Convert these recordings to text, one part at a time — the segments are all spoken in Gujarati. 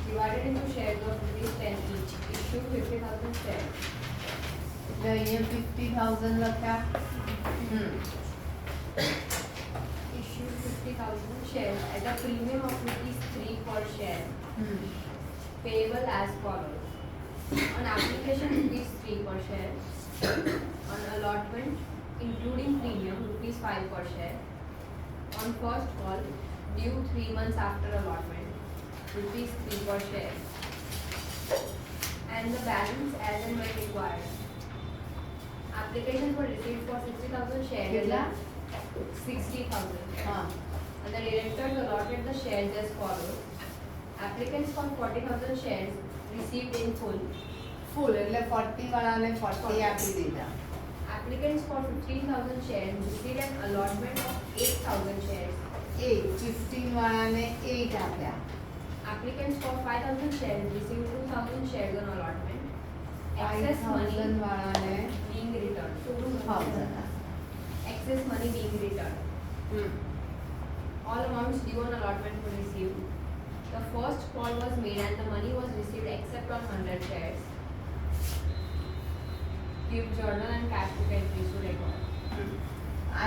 divided into shares of rupees 10 each. Issued 50,000 shares. એટલે અહીંયા 50,000 લખ્યા. Issued 50,000 shares at a premium of rupees 3 per share. Payable as follows. On application rupees 3 per share. On allotment including premium rupees 5 per share. On first call due 3 months after allotment rupees 3 per share. And the balance as and when required. Applications were received for 60,000 shares. કેટલા? 60,000. હા. And the directors allotted the shares as follows. Applicants for 40,000 shares received in full. ફૂલ એટલે 40 વાળાને 40 આપી દીધા. Applicants for 15,000 shares received an allotment of 8,000 shares. 8 15 વાળાને 8 આપ્યા. Applicants for 5,000 shares received 2,000 shares on allotment. Excess 5,000 money વાળાને being returned. 2,000. Excess money being returned. All amounts due on allotment were received. The first call was made and the money was received except on 100 shares. Give journal and cash book entries to record. આ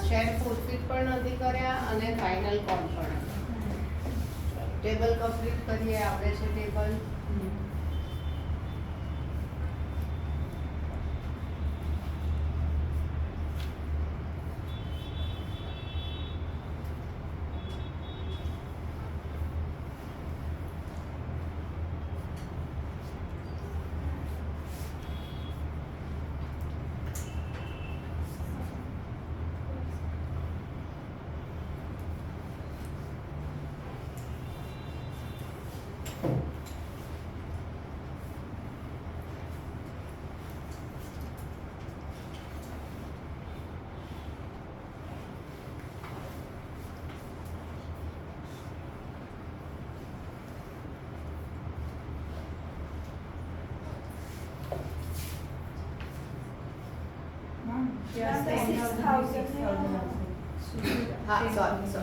શેર ફોરફિટ પણ નથી કર્યા અને ફાઇનલ કોલ પણ. ટેબલ કમ્પ્લીટ કરીએ. આવડે છે ટેબલ? હા સોરી.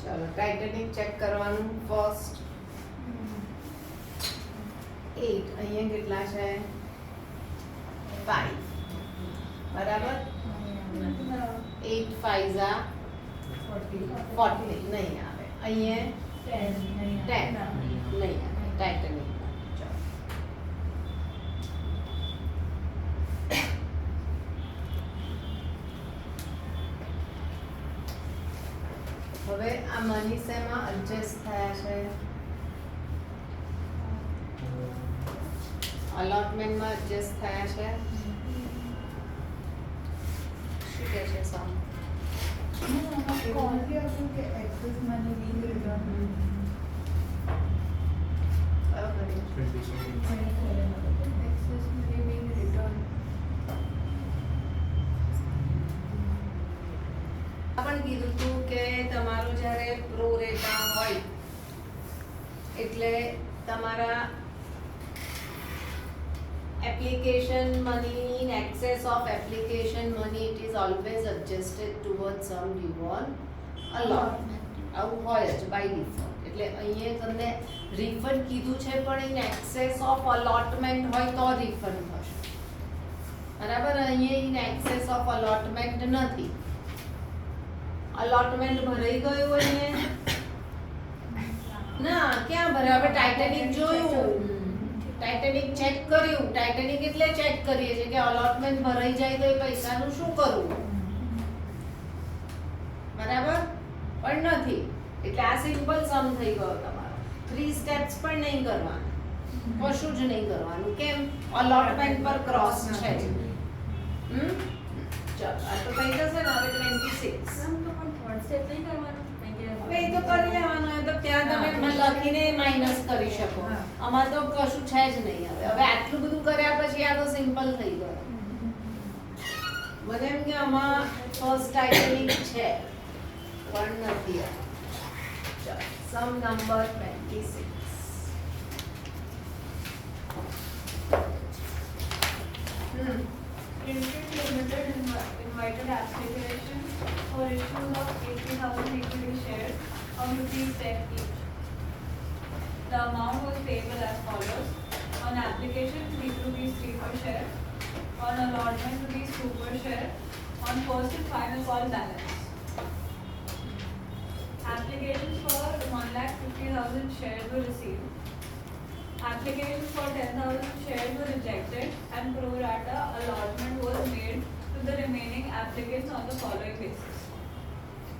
ચાલો ટાઇટનિંગ ચેક કરવાનું. ફર્સ્ટ 8 અહીંયા કેટલા છે? 5 બરાબર. 8 5 આ 40 નહીં આવે. અહીંયા 10 નહીં આવે. ટાઇટનિંગ હવે આ મની શેમાં એડજસ્ટ થયા છે? અલોટમેન્ટમાં એડજસ્ટ થયા છે. શું કહે છે સમ? પણ કીધું હતું કે તમારું જ્યારે પ્રો રેટા હોય એટલે તમારા application money in excess of application money it is always adjusted towards sum due on allotment. આવું હોય જ by default. એટલે અહીંયા તમને refund કીધું છે પણ in excess of allotment હોય તો refund થશે. બરાબર. અહીંયા in excess of allotment નથી. allotment ભરાઈ ગયું અહીંયા? ના, ક્યાં ભરાય? આપણે ટાઇટેનિક જોયું, ટાઇટેનિક ચેક કર્યું. ટાઇટેનિક એટલે ચેક કરીએ છીએ કે allotment ભરાઈ જાય તો એ પૈસાનું શું કરવું. બરાબર. પણ નથી એટલે આ સિમ્પલ સમ થઈ ગયો તમારો. 3 સ્ટેપ્સ પણ નહીં કરવાના. કશું જ નહીં કરવાનું. કેમ? અલોટમેન્ટ પર ક્રોસ છે જ. ચાલો આ તો થઈ જશે ને હવે 26. હવે એ તો કરી લેવાનું. એ તો ત્યાં તમે લખીને માઇનસ કરી શકો. આમાં તો કશું છે જ નહીં. હવે આટલું બધું કર્યા પછી આ તો સિમ્પલ થઈ ગયું. મને એમ કે આમાં ફર્સ્ટ આઇટનિક છે પણ નથી. ચાલો સમ number 26. Printed Limited invited application for issues of 80,000 equity shares of rupees 10 each. The amount was payable as follows: on application rupees 3 per share, on allotment rupees 2 per share, on first and final call balance. Applications for 1,50,000 shares were received. Applications for 10,000 shares were rejected and pro rata allotment was made to the remaining applicants on the following basis.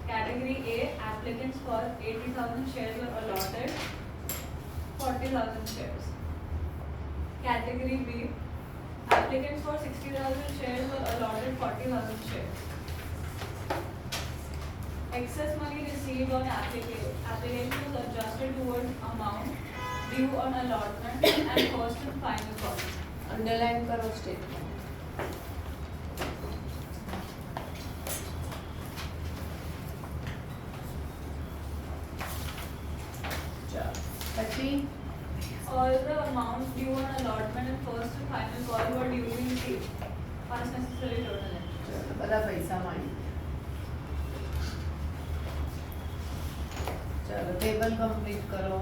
Category A, applicants for 80,000 shares were allotted 40,000 shares. Category B, applicants for 60,000 shares were allotted 40,000 shares. Excess money received on application was adjusted towards amount due on allotment and first and final call. Underline કરો સ્ટેટમેન્ટ. પછી All the amounts due on allotment and first and final call were duly received. Past necessary total entry. ચલો, બધા પૈસા મળી ગયા. ચલો ટેબલ કમ્પ્લીટ કરો.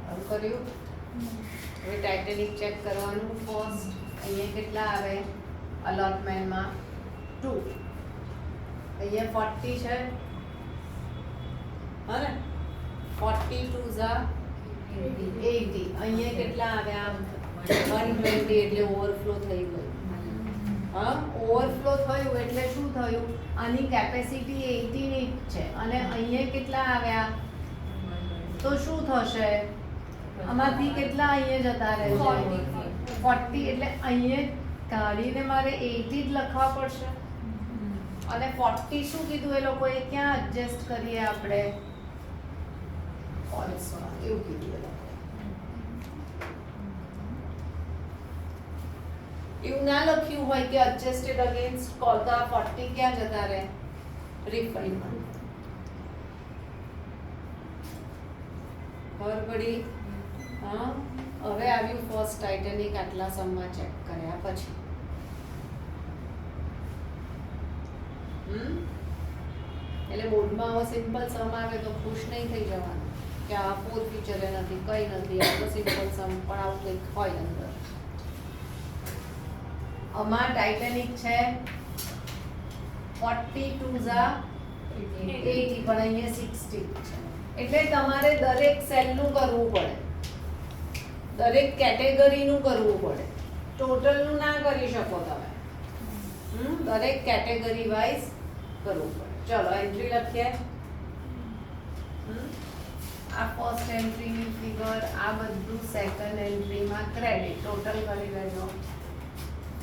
આવું કર્યું. હવે ટાઇટેનિક ચેક કરવાનું. ફર્સ્ટ અહીંયા કેટલા આવે અલોટમેન્ટમાં 2. અહીંયા 40 છે હા ને 42 ઝા 80. અહીંયા કેટલા આવ્યા 120 એટલે ઓવરફ્લો થઈ ગયું. હા ઓવરફ્લો થયું એટલે શું થયું આની કેપેસિટી 80 ની જ છે અને અહીંયા કેટલા આવ્યા તો શું થશે આમાંથી કેટલા અહીંયા જતા રહેશે 40 એટલે અહીંયા કાઢીને મારે 80 જ લખવા પડશે અને 40 શું કીધું એ લોકોએ ક્યાં એડજસ્ટ કરીએ આપણે ફોલ્સમાં એવું કીધું એ લોકોએ. એવું ના લખ્યું હોય કે એડજસ્ટેડ અગેન્સ્ટ કોલ તો આ 40 ક્યાં જતા રહે રિફંડમાં. ખબર પડી? હા હવે આવ્યું ફર્સ્ટ ટાઇટેનિક આટલા સમમાં ચેક કર્યા પછી. એટલે બોર્ડમાં આવો સિમ્પલ સમ આવે તો ખુશ નહીં થઈ જવાનું કે આ ફોર ફીચરે નથી કંઈ નથી આ તો સિમ્પલ સમ પણ આવું કંઈક હોય અંદર. આમાં ટાઇટેનિક છે 42 ઝા 80 પણ અહીંયા 60 છે એટલે તમારે દરેક સેલનું કરવું પડે દરેક કેટેગરીનું કરવું પડે ટોટલનું ના કરી શકો તમે. દરેક કેટેગરી વાઇઝ કરવું પડે. ચલો એન્ટ્રી લખીએ. આ ફર્સ્ટ એન્ટ્રીની ફિગર આ બધું સેકન્ડ એન્ટ્રીમાં ક્રેડિટ ટોટલ કરી લેજો.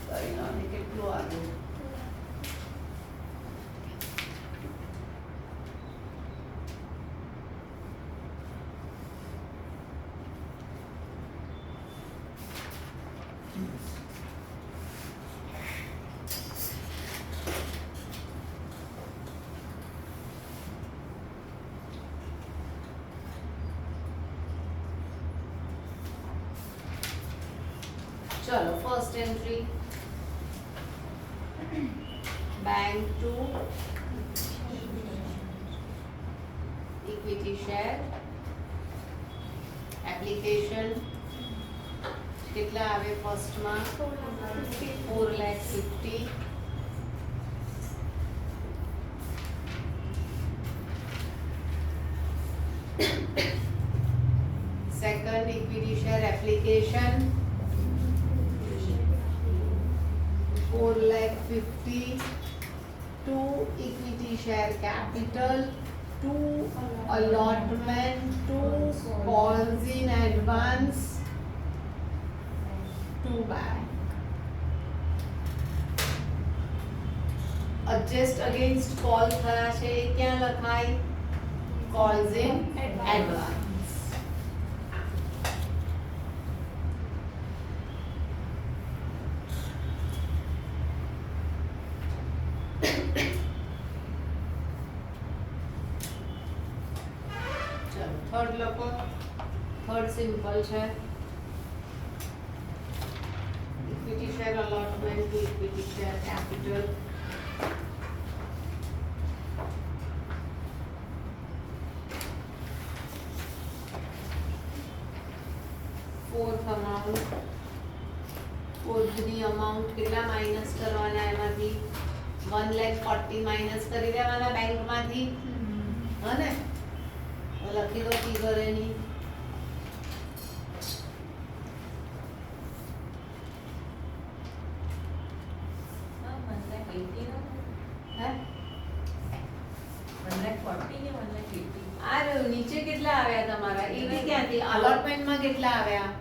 કરી લો ને કેટલું આવ્યું ચલો first entry bank to equity share application કેટલા આવે ફર્સ્ટ માં 4,50,000 second equity share application 4,50,000 to equity share capital to allotment to calls in advance to bank. Adjust against call થયા છે એ ક્યાં લખાય? Calls in advance. ચલો થર્ડ લખો. થર્ડ સિમ્પલ છે. Equity share allotment to equity share capital. Fourth amount. Fourth ની amount કેટલા માઇનસ કરવાના એમાંથી 1,40,000 માઇનસ કરી દેવાના બેંક માંથી હા ને તો લખી દો ફિગર એની હે આ રહ્યું, નીચે કેટલા આવ્યા તમારા એ બી ક્યાંથી allotment માં કેટલા આવ્યા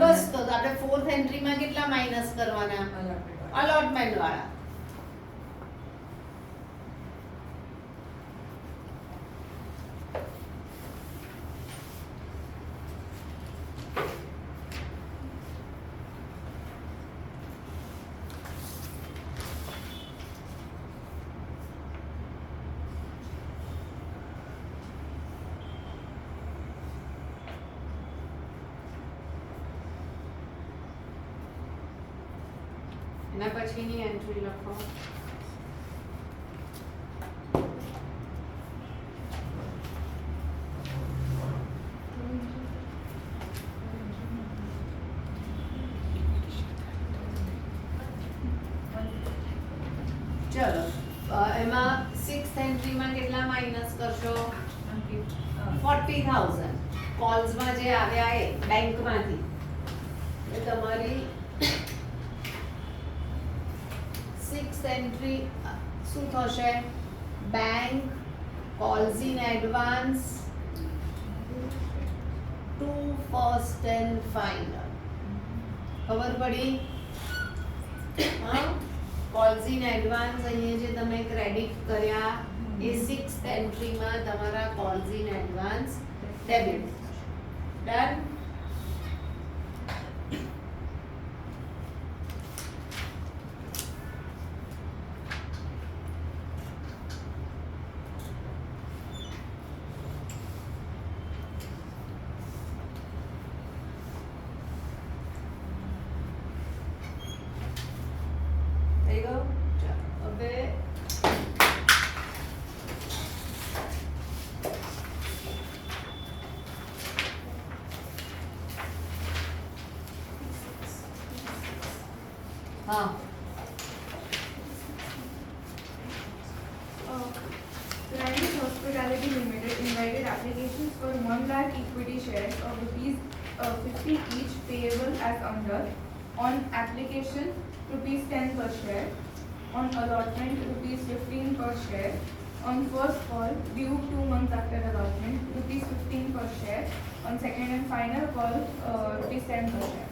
બસ તો આપણે fourth entry માં કેટલા માઇનસ કરવાના allotment વાળા એના પછીની એન્ટ્રી લખો ચલો એમાં 6th એન્ટ્રીમાં કેટલા માઇનસ કરશો 40,000 કોલ્સમાં જે આવ્યા એ બેંકમાંથી એ તમારી 6th એન્ટ્રી શું થશે bank calls in advance to first and final ખબર પડી હા calls in advance અહીંયા જે તમે ક્રેડિટ કર્યા એ 6th એન્ટ્રીમાં તમારા calls in advance debit done થઈ ગયું ચાલો હવે હા Ryan's Hospitality Limited invited applications for 1 lakh equity shares of rupees 50 each payable as under. On application, rupees 10 per share. On allotment, rupees 15 per share. On first call, due 2 months after allotment, rupees 15 per share. On second and final call, rupees 10 per share.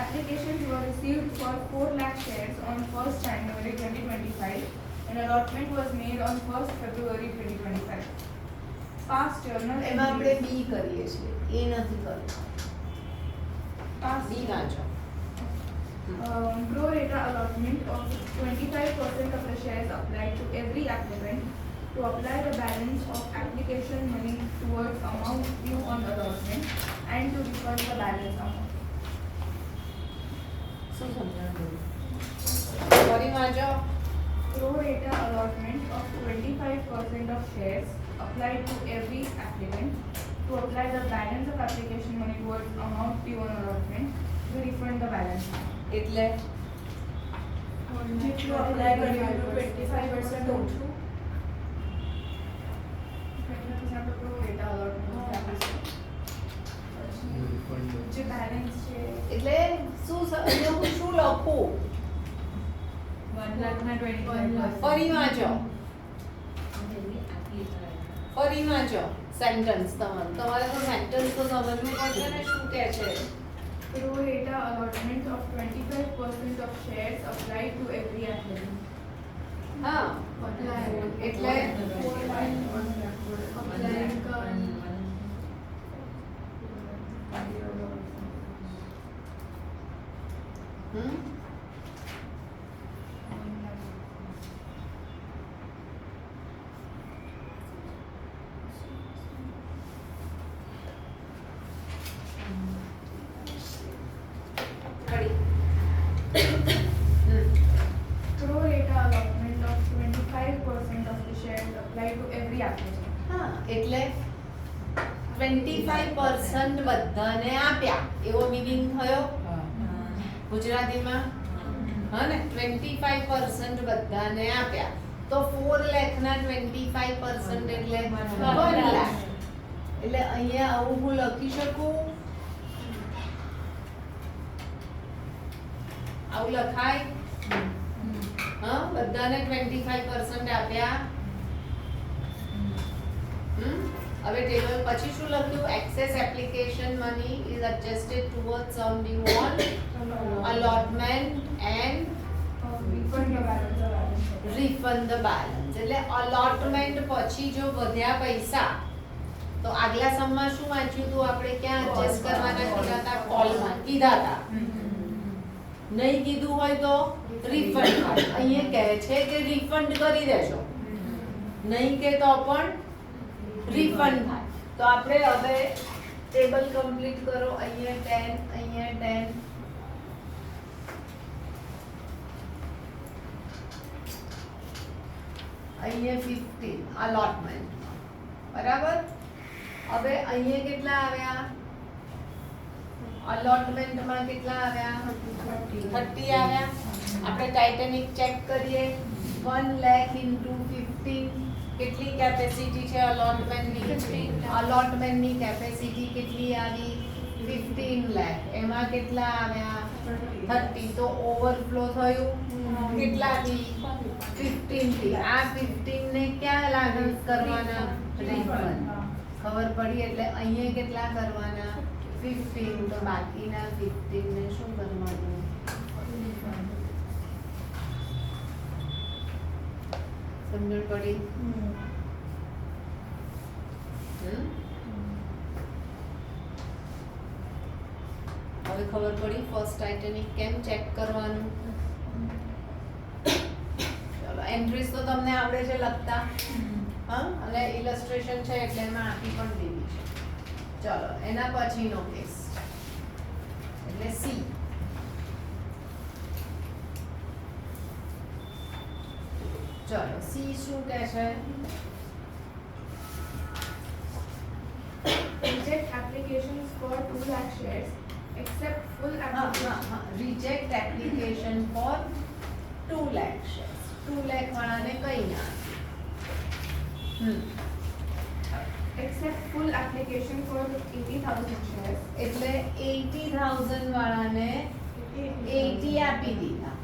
Applications were received for 4 lakh shares on 1st January 2025 and allotment was made on 1st February 2025. Past journal એમાં આપણે entries. બી કરીએ છીએ એ નથી કરવું Past બી વાંચો pro rata allotment of 25% of the shares applied to every applicant to apply the balance of application money towards amount due on allotment and to refund the balance amount. શું સમજણ ફરી વાંચો. Pro rata allotment of 25% of shares applied to every applicant to apply the balance of application money towards amount due on allotment to refund the balance. એટલે જેટલું apply કર્યું હતું 25% ઓછું 25% આપણે pro rata allotment આપીશું. પછી જે balance છે એટલે અહીંયા હું શું લખું? 1,25,000. ફરી વાંચો. ફરી વાંચો સેન્ટેન્સ તમારે તો સેન્ટેન્સ તો સમજવું પડશે ને શું કહે છે. pro rata allotment of 25% of shares applied to every applicant. હા એટલે હમ ફરી. Pro rata allotment of 25% of the shares applied to every applicant. હા એટલે 25% બધાને આપ્યા એવો મીનિંગ થયો ગુજરાતીમાં. હા ને 25% બધાને આપ્યા તો 4 લાખના 25% એટલે 1 લાખ. એટલે અહીંયા આવું હું લખી શકું, આવું લખાય. હા બધાને 25% આપ્યા. હવે ટેબલ પછી શું લખ્યું? Excess application money is adjusted towards sum due on allotment and Refund the balance of balance. refund the balance. એટલે allotment પછી જો વધ્યા પૈસા તો આગલા સમમાં શું વાંચ્યું હતું આપણે? ક્યાં એડજસ્ટ કરવાના કીધા હતા? કોલમાં કીધા હતા. નહીં કીધું હોય તો રિફંડ થાય. અહીંયા કહે છે કે રિફંડ કરી દેજો, નહીં કે તો પણ રિફંડ થાય. તો આપણે હવે ટેબલ કમ્પ્લીટ કરો. અહીંયા 10, અહીંયા 10, અહીંયા 15 allotment. બરાબર. હવે અહીંયા કેટલા આવ્યા? allotmentમાં કેટલા આવ્યા? 30 આવ્યા. આપણે ટાઇટેનિક ચેક કરીએ. 1 લાખ into 15 કેટલી કેપેસિટી છે allotmentની? allotmentની કેપેસિટી કેટલી આવી? 15 લાખ. એમાં કેટલા આવ્યા? 30. તો ઓવરફ્લો થયું કેટલાથી? 15 થી. આ 15 ને ક્યાં લાગુ કરવાના? રિફંડ. ખબર પડી. એટલે અહીંયા કેટલા કરવાના? 15. તો બાકીના 15 ને શું કરવાનું? સમજણ પડી? હવે ખબર પડી ફર્સ્ટ ટાઇટેનિક કેમ ચેક કરવાનું? ચલો એન્ટ્રીઝ તો તમને આવડે છે લખતા. હા અને ઇલસ્ટ્રેશન છે એટલે એમાં આપી પણ દીધી છે. ચલો એના પછીનો કેસ એટલે સી. ચલો સી શું કહે છે? Reject applications for 2 lakh shares except full application. Reject application for 2 lakh shares. 2 lakh વાળાને કઈ ના Except full application for 80,000 shares. એટલે 80,000 વાળાને 80 આપી દીધા.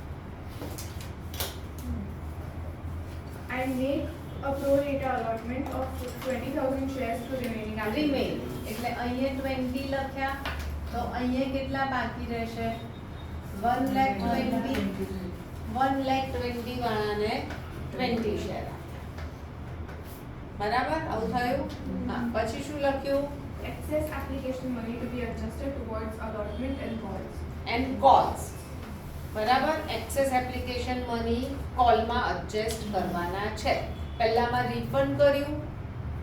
And make a pro rata allotment of 20,000 shares to remaining applicants. Remain એટલે અહીંયા 20 લખ્યા તો અહીંયા કેટલા બાકી રહેશે? 1,20,000 વાળાને 20 શેર. બરાબર આવું થયું. હા પછી શું લખ્યું? Excess application money to be adjusted towards allotment and calls. And calls. બરાબર. એક્સેસ એપ્લિકેશન મની કોલમાં એડજસ્ટ કરવાના છે. પહેલામાં રિફંડ કર્યું,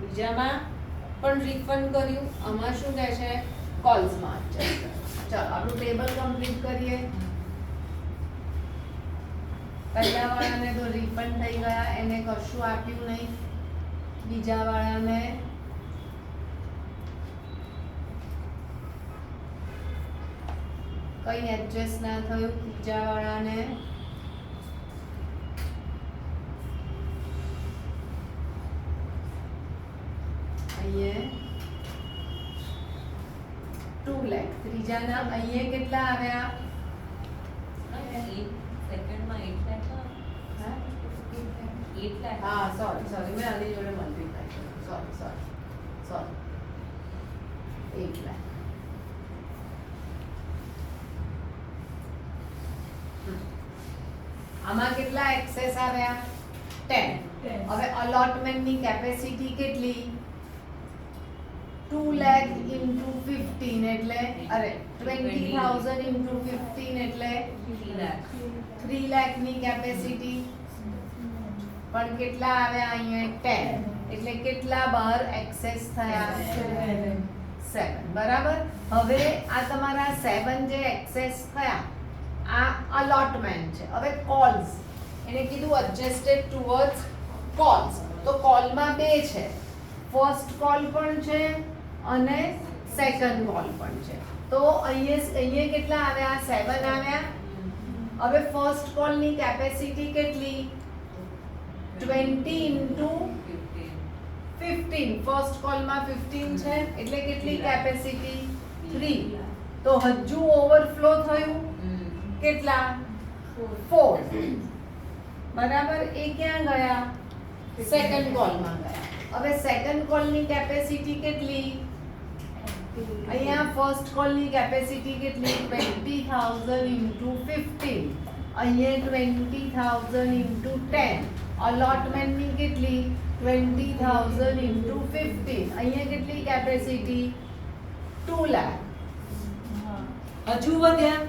બીજામાં પણ રિફંડ કર્યું. આમાં શું કહે છે? કોલ્સમાં એડજસ્ટ. ચાલો આપણું ટેબલ કમ્પ્લીટ કરીએ. પહેલા વાળાને તો રિફંડ થઈ ગયા, એને કશું આપ્યું નહીં. બીજા વાળાને કઈ એડજસ્ટ ના થયું. ત્રીજા વાળાને અહીંયા 2 લાખ. ત્રીજાના અહીંયા કેટલા આવ્યા? હા સોરી મેં આની જોડે મલ્ટીપ્લાય કર્યું. સોરી 8 લાખ. આમાં કેટલા એક્સેસ આવ્યા? 10. હવે અલોટમેન્ટની કેપેસિટી કેટલી? 2 લાખ into 15 એટલે અરે 20,000 into 15 એટલે 3 લાખની કેપેસિટી. પણ કેટલા આવ્યા અહીંયા? 10. એટલે કેટલા બહાર એક્સેસ થયા? 7. બરાબર. હવે આ તમારા 7 જે એક્સેસ થયા આ અલોટમેન્ટ છે. હવે કોલ્સ એને કીધું એડજસ્ટેડ ટુવર્ડ્સ કોલ્સ. તો કોલમાં બે છે, ફર્સ્ટ કોલ પણ છે અને સેકન્ડ કોલ પણ છે. તો અહીંયા કેટલા આવ્યા? 7 આવ્યા. હવે ફર્સ્ટ કોલની કેપેસિટી કેટલી? 20 into 15. ફર્સ્ટ કોલમાં 15 છે એટલે કેટલી કેપેસિટી? 3. તો હજુ ઓવરફ્લો થયું કેટલા? 4. બરાબર. એ ક્યાં ગયા? સેકન્ડ કોલમાં ગયા. હવે સેકન્ડ કોલની કેપેસિટી કેટલી? અહીંયા ફર્સ્ટ કોલની કેપેસિટી કેટલી? 20,000 into 15. અહીંયા 20,000 into 10. અલોટમેન્ટની કેટલી? 20,000 into 15. અહીંયા કેટલી કેપેસિટી? 2 લાખ. હજુ વધ્યા?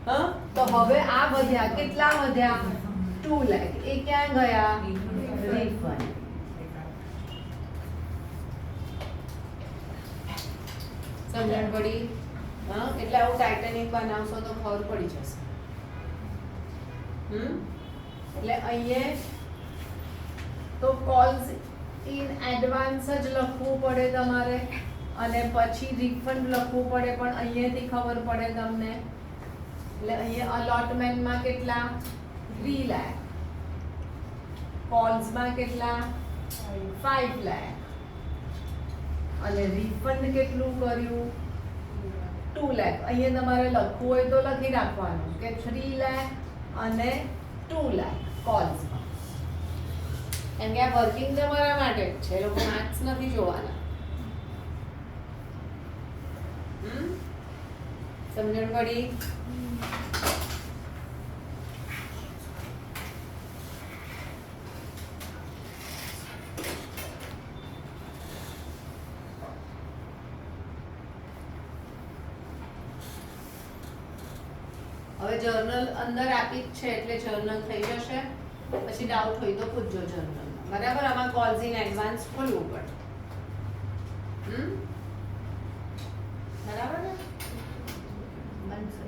હા. તો હવે આ વધ્યા. કેટલા વધ્યા? 2 લાખ. એ ક્યાં ગયા? રિફંડ. સમજણ પડી? હા. એટલે આવું ટાઇટેનિક બનાવશો તો ખબર પડી જશે. એટલે અહીંયા તો કોલ્સ ઇન એડવાન્સ જ લખવું પડે તમારે અને પછી રિફંડ લખવું પડે, પણ અહીંયાથી ખબર પડે તમને. એટલે અહીંયા અલોટમેન્ટમાં કેટલા? 3 લાખ. કોલ્સમાં કેટલા? 5 લાખ. અને રિફંડ કેટલું કર્યું? 2 લાખ. અહીંયા તમારે લખવું હોય તો લખી રાખવાનું કે 3 લાખ અને 2 લાખ કોલ્સમાં. કેમ કે આ વર્કિંગ તમારા માટે જ છે, લોકો માર્ક્સ નથી જોવાના. સમજણ પડી? હવે જર્નલ અંદર આપી જ છે એટલે જર્નલ થઈ જશે. પછી ડાઉટ હોય તો પૂછજો જર્નલમાં. બરાબર. આમાં કોલ્સ ઇન એડવાન્સ ખોલવું પડે. બરાબર ને? બનશે.